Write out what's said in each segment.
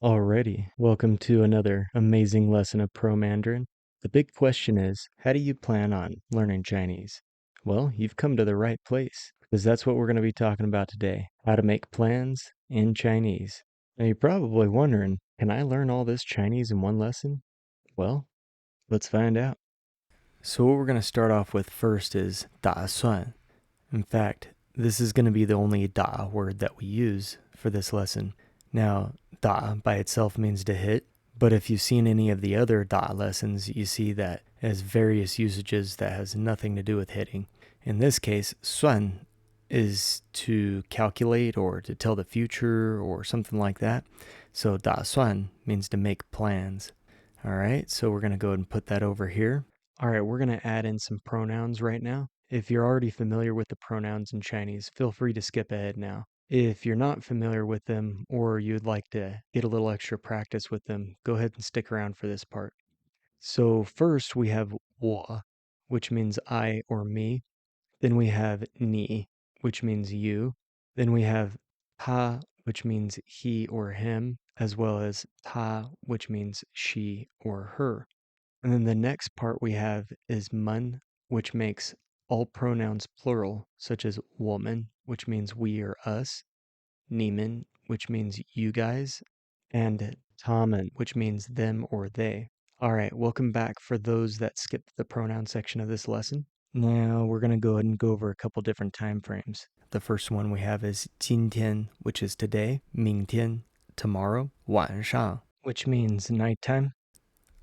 Alrighty, welcome to another amazing lesson of Pro Mandarin. The big question is, how do you plan on learning Chinese? Well, you've come to the right place, because that's what we're going to be talking about today, how to make plans in Chinese. Now you're probably wondering, can I learn all this Chinese in one lesson? Well, let's find out. So what we're going to start off with first is 打算. In fact, this is going to be the only da word that we use for this lesson. Now, da by itself means to hit, but if you've seen any of the other da lessons, you see that it has various usages that has nothing to do with hitting. In this case, suan is to calculate or to tell the future or something like that. So da suan means to make plans. All right, so we're going to go ahead and put that over here. All right, we're going to add in some pronouns right now. If you're already familiar with the pronouns in Chinese, feel free to skip ahead now. If you're not familiar with them or you'd like to get a little extra practice with them, go ahead and stick around for this part. So first we have 我, which means I or me. Then we have 你, which means you. Then we have 他, which means he or him, as well as 她, which means she or her. And then the next part we have is 们, which makes all pronouns plural, such as 我们, which means we or us, 你们, which means you guys, and 他们, which means them or they. All right, welcome back for those that skipped the pronoun section of this lesson. Now we're going to go ahead and go over a couple different time frames. The first one we have is 今天, which is today, 明天, tomorrow, 晚上, which means nighttime.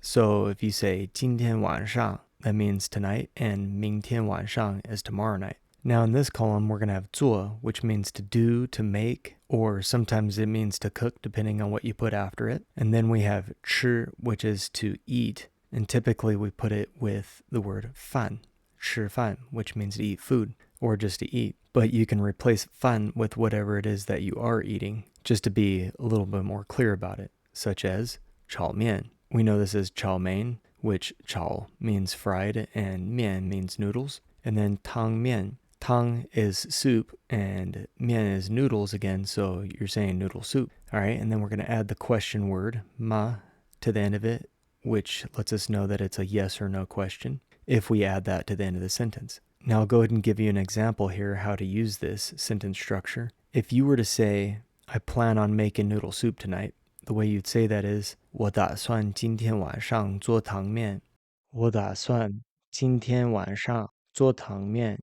So if you say 今天晚上, that means tonight, and 明天晚上 is tomorrow night. Now in this column, we're going to have 做, which means to do, to make, or sometimes it means to cook, depending on what you put after it. And then we have 吃, which is to eat, and typically we put it with the word 饭, 吃饭, which means to eat food, or just to eat. But you can replace 饭 with whatever it is that you are eating, just to be a little bit more clear about it, such as 炒面. We know this as 炒面, which 炒 means fried and 面 means noodles. And then 汤面. Tang is soup and 面 is noodles again, so you're saying noodle soup. All right, and then we're going to add the question word, ma, to the end of it, which lets us know that it's a yes or no question if we add that to the end of the sentence. Now I'll go ahead and give you an example here how to use this sentence structure. If you were to say, I plan on making noodle soup tonight, the way you'd say that is, 我打算今天晚上做汤面. 我打算今天晚上做汤面.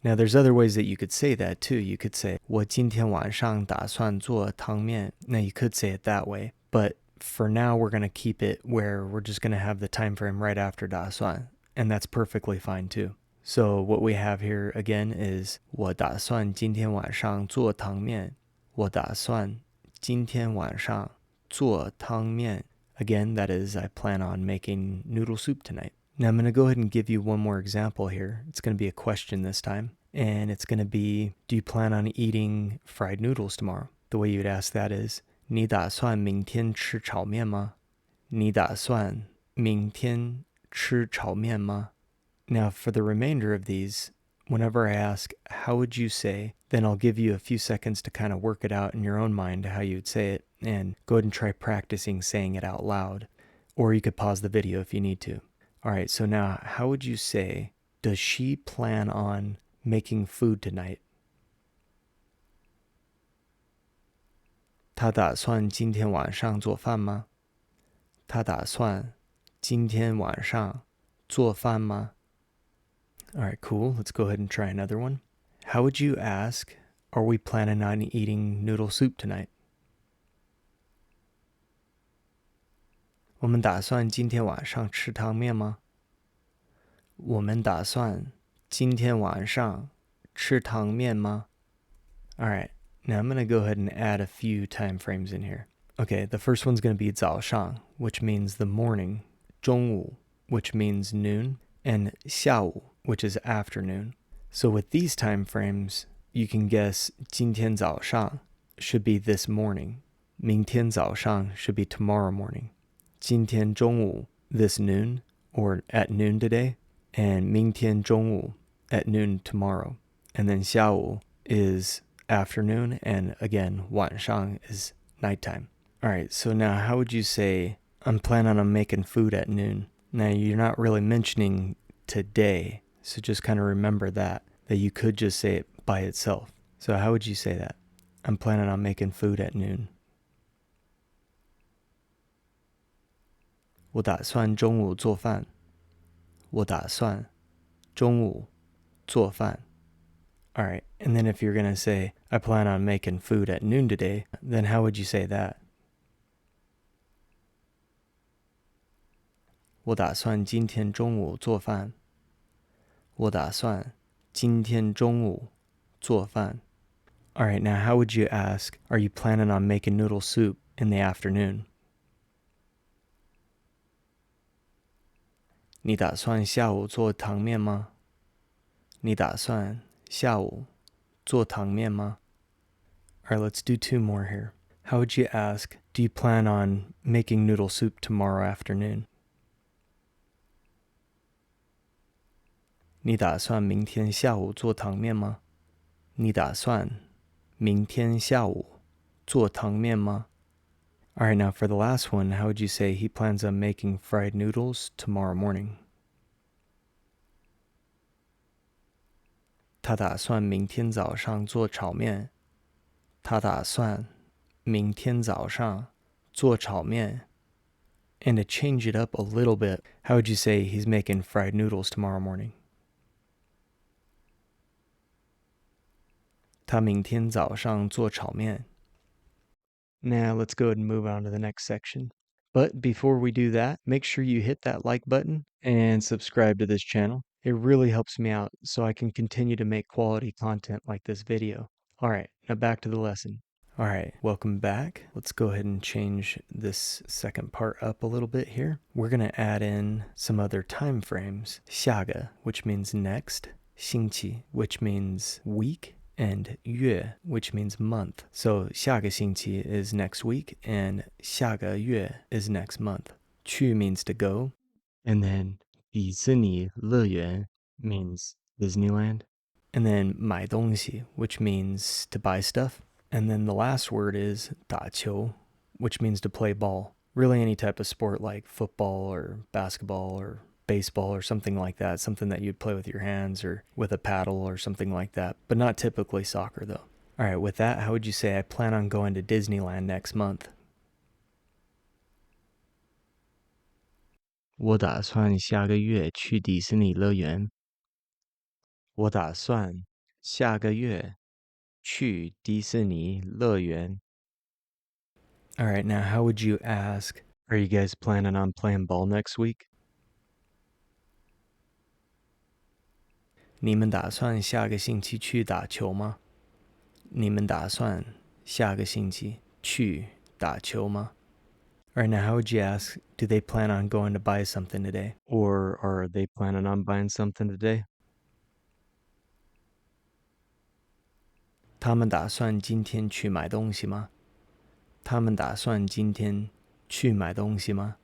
Now there's other ways that you could say that too. You could say, 我今天晚上打算做汤面. Now you could say it that way, but for now we're going to keep it where we're just going to have the time frame right after 打算, and that's perfectly fine too. So what we have here again is 我打算今天晚上做汤面. 我打算今天晚上做汤面. Again, that is, I plan on making noodle soup tonight. Now I'm going to go ahead and give you one more example here. It's going to be a question this time. And it's going to be, do you plan on eating fried noodles tomorrow? The way you'd ask that is, 你打算明天吃炒面吗? 你打算明天吃炒面吗? Now for the remainder of these, whenever I ask, how would you say, then I'll give you a few seconds to kind of work it out in your own mind how you would say it, and go ahead and try practicing saying it out loud. Or you could pause the video if you need to. All right, so now how would you say, does she plan on making food tonight? 她打算今天晚上做饭吗? 她打算今天晚上做饭吗? All right, cool. Let's go ahead and try another one. How would you ask, are we planning on eating noodle soup tonight? 我们打算今天晚上吃汤面吗? 我们打算今天晚上吃汤面吗? All right, now I'm going to go ahead and add a few time frames in here. Okay, the first one's going to be 早上, which means the morning, 中午, which means noon, and 下午, which is afternoon. So with these time frames, you can guess 今天早上 should be this morning. 明天早上 should be tomorrow morning. 今天中午 this noon, or at noon today, and 明天中午 at noon tomorrow. And then 下午 is afternoon, and again 晚上 is nighttime. All right, so now how would you say, I'm planning on making food at noon? Now, you're not really mentioning today, so just kind of remember that you could just say it by itself. So how would you say that? I'm planning on making food at noon. 我打算中午做饭。我打算中午做饭。All right, and then if you're going to say, I plan on making food at noon today, then how would you say that? 我打算今天中午做饭。我打算今天中午做饭。All right, now how would you ask, are you planning on making noodle soup in the afternoon? 你打算下午做汤面吗？你打算下午做汤面吗？ All right, let's do two more here. How would you ask, do you plan on making noodle soup tomorrow afternoon? 你打算明天下午做汤面吗？你打算明天下午做汤面吗？ All right, now for the last one, how would you say he plans on making fried noodles tomorrow morning? 他打算明天早上做炒面。他打算明天早上做炒面。And to change it up a little bit, how would you say he's making fried noodles tomorrow morning? 他明天早上做炒面。Now let's go ahead and move on to the next section. But before we do that, make sure you hit that like button and subscribe to this channel. It really helps me out so I can continue to make quality content like this video. All right, now back to the lesson. All right, welcome back. Let's go ahead and change this second part up a little bit here. We're going to add in some other time frames. 下个, which means next. 星期, which means week. And 月, which means month. So 下个星期 is next week, and 下个月 is next month. 去 means to go. And then 迪士尼乐园 means Disneyland. And then 买东西, which means to buy stuff. And then the last word is 打球, which means to play ball. Really any type of sport like football or basketball or baseball or something like that, something that you'd play with your hands or with a paddle or something like that, but not typically soccer though. All right, with that, how would you say I plan on going to Disneyland next month? 我打算下个月去迪士尼乐园。我打算下个月去迪士尼乐园。All right, now how would you ask, are you guys planning on playing ball next week? 你们打算下个星期去打球吗？你们打算下个星期去打球吗？ All right, now how would you ask, do they plan on going to buy something today? Or are they planning on buying something today? 他们打算今天去买东西吗？他们打算今天去买东西吗？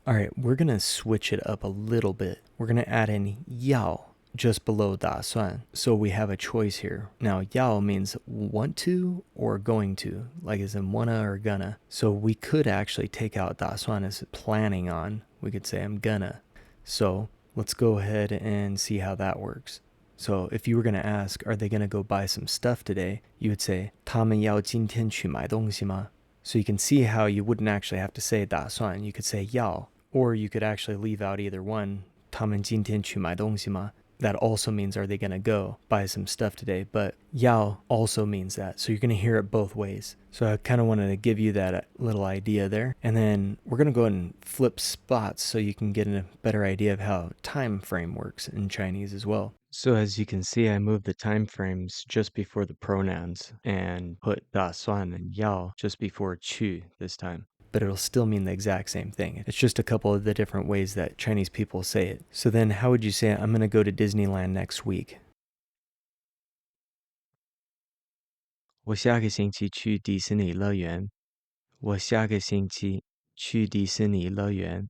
All right, we're going to switch it up a little bit. We're going to add in 要 just below 打算. So we have a choice here. Now, 要 means want to or going to, like as in wanna or gonna. So we could actually take out 打算 as planning on. We could say I'm gonna. So let's go ahead and see how that works. So if you were going to ask, are they going to go buy some stuff today? You would say, 他们要今天去买东西吗? So you can see how you wouldn't actually have to say 打算. You could say 要, or you could actually leave out either one. 他们今天去买东西吗? That also means, are they going to go buy some stuff today? But 要 also means that. So you're going to hear it both ways. So I kind of wanted to give you that little idea there. And then we're going to go ahead and flip spots so you can get a better idea of how time frame works in Chinese as well. So as you can see, I moved the time frames just before the pronouns and put 打算 and 要 just before 去 this time. But it'll still mean the exact same thing. It's just a couple of the different ways that Chinese people say it. So then how would you say, I'm going to go to Disneyland next week? 我下个星期去迪士尼乐园。我下个星期去迪士尼乐园。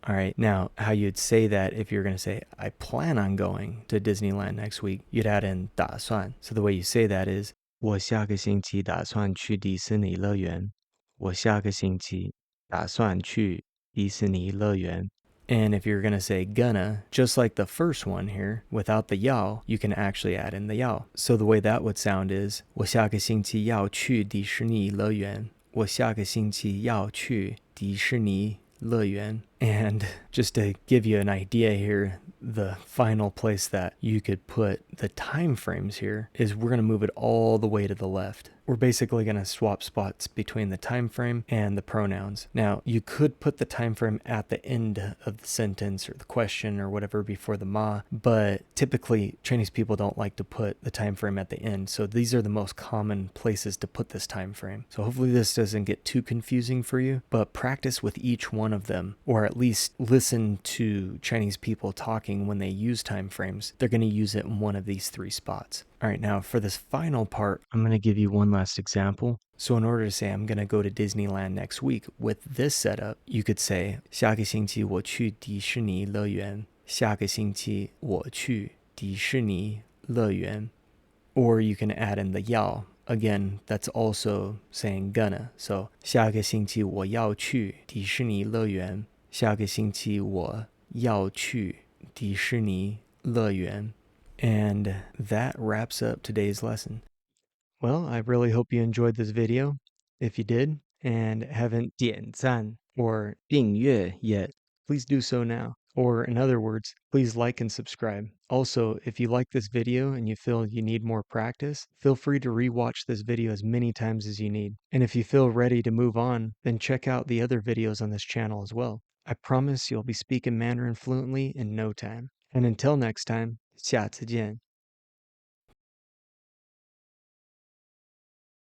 All right, now how you'd say that if you're going to say, I plan on going to Disneyland next week, you'd add in 打算. So the way you say that is, 我下个星期打算去迪士尼乐园。我下个星期打算去迪士尼乐园. And if you're going to say gonna, just like the first one here, without the yao, you can actually add in the yao. So the way that would sound is 我下个星期要去迪士尼乐园. 我下个星期要去迪士尼乐园. And just to give you an idea here, the final place that you could put the time frames here is we're going to move it all the way to the left. We're basically going to swap spots between the time frame and the pronouns. Now, you could put the time frame at the end of the sentence or the question or whatever before the ma, but typically Chinese people don't like to put the time frame at the end. So these are the most common places to put this time frame. So hopefully this doesn't get too confusing for you, but practice with each one of them, or at least listen to Chinese people talking when they use time frames. They're going to use it in one of these three spots. All right, now for this final part, I'm going to give you one last example. So in order to say I'm going to go to Disneyland next week with this setup, you could say 下个星期我去迪士尼乐园. 下个星期我去迪士尼乐园. Or you can add in the yao. Again, that's also saying gonna. So 下个星期我要去迪士尼乐园. 下个星期我要去迪士尼乐园. And that wraps up today's lesson. Well, I really hope you enjoyed this video. If you did and haven't 点赞 or 订阅 yet, please do so now. Or in other words, please like and subscribe. Also, if you like this video and you feel you need more practice, feel free to rewatch this video as many times as you need. And if you feel ready to move on, then check out the other videos on this channel as well. I promise you'll be speaking Mandarin fluently in no time. And until next time, 下次见.